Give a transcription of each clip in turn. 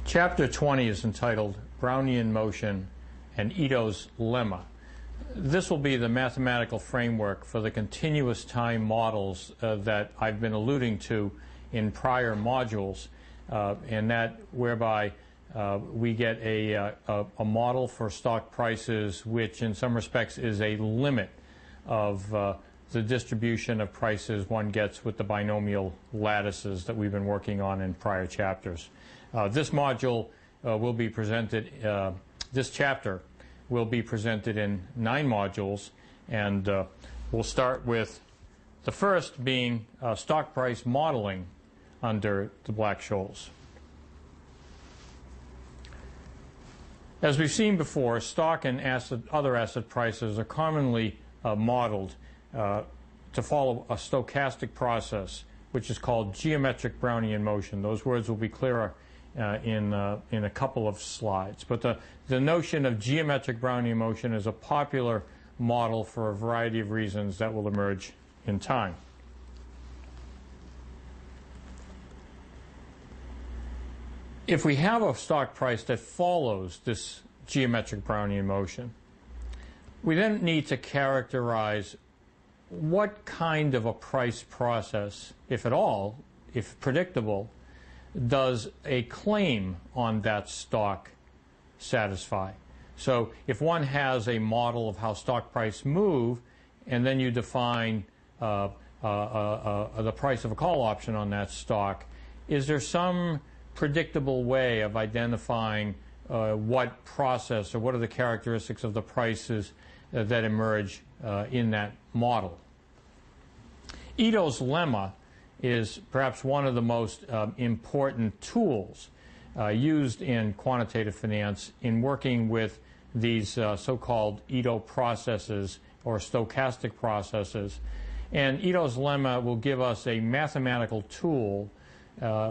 Chapter 20 is entitled Brownian Motion and Ito's Lemma. This will be the mathematical framework for the continuous time models that I've been alluding to in prior modules, and that whereby we get a model for stock prices which in some respects is a limit of the distribution of prices one gets with the binomial lattices that we've been working on in prior chapters. This module will be presented, this chapter will be presented in 9 modules, and we'll start with the first being stock price modeling under the Black-Scholes. As we've seen before, stock and other asset prices are commonly modeled to follow a stochastic process, which is called geometric Brownian motion. Those words will be clearer in a couple of slides. But the notion of geometric Brownian motion is a popular model for a variety of reasons that will emerge in time. If we have a stock price that follows this geometric Brownian motion, we then need to characterize what kind of a price process, if at all, if predictable, does a claim on that stock satisfy. So if one has a model of how stock price move, and then you define the price of a call option on that stock, is there some predictable way of identifying what process or what are the characteristics of the prices that emerge in that model? Ito's lemma is perhaps one of the most important tools used in quantitative finance in working with these so-called Ito processes or stochastic processes. And Ito's lemma will give us a mathematical tool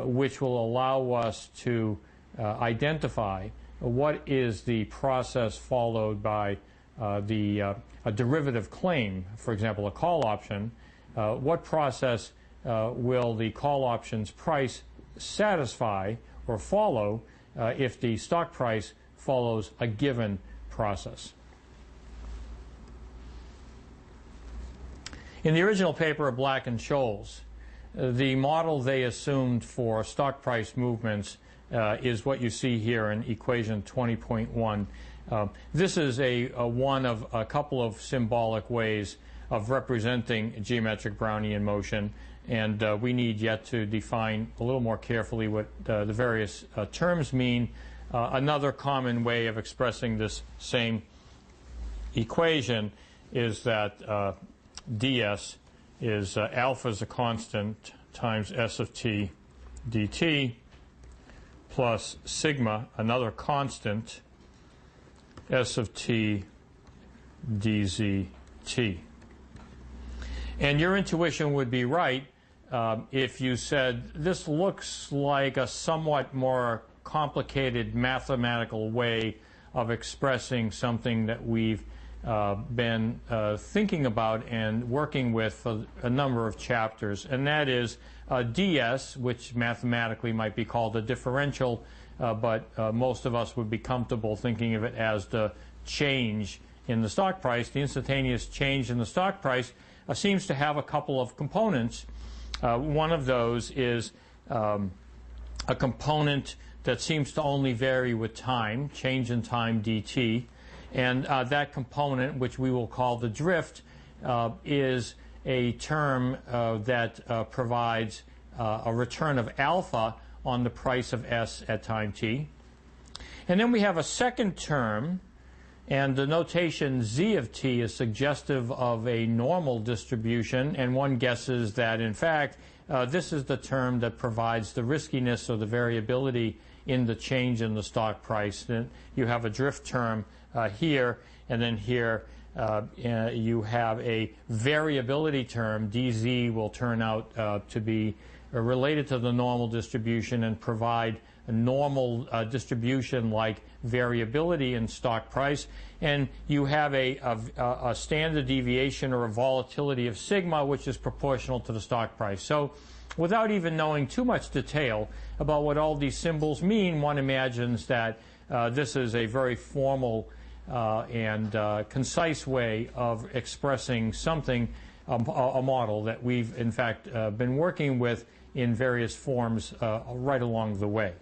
which will allow us to identify what is the process followed by a derivative claim, for example, a call option. What process will the call option's price satisfy or follow if the stock price follows a given process? In the original paper of Black-Scholes, the model they assumed for stock price movements is what you see here in equation 20.1. This is one of a couple of symbolic ways of representing geometric Brownian motion, and we need yet to define a little more carefully what the various terms mean. Another common way of expressing this same equation is that ds is alpha is a constant times s of t dt plus sigma, another constant, s of t dz t. And your intuition would be right if you said this looks like a somewhat more complicated mathematical way of expressing something that we've been thinking about and working with for a number of chapters, and that is ds, which mathematically might be called a differential, but most of us would be comfortable thinking of it as the change in the stock price. The instantaneous change in the stock price seems to have a couple of components. One of those is a component that seems to only vary with time, change in time dt, and that component, which we will call the drift, is a term that provides a return of alpha on the price of s at time t. And then we have a second term, and the notation z of t is suggestive of a normal distribution, and one guesses that, in fact, this is the term that provides the riskiness or the variability in the change in the stock price. Then you have a drift term here, and then here you have a variability term. dz will turn out to be related to the normal distribution and provide a normal distribution like variability in stock price, and you have a standard deviation or a volatility of sigma which is proportional to the stock price. So without even knowing too much detail about what all these symbols mean, one imagines that this is a very formal and concise way of expressing something, a model that we've in fact been working with in various forms right along the way.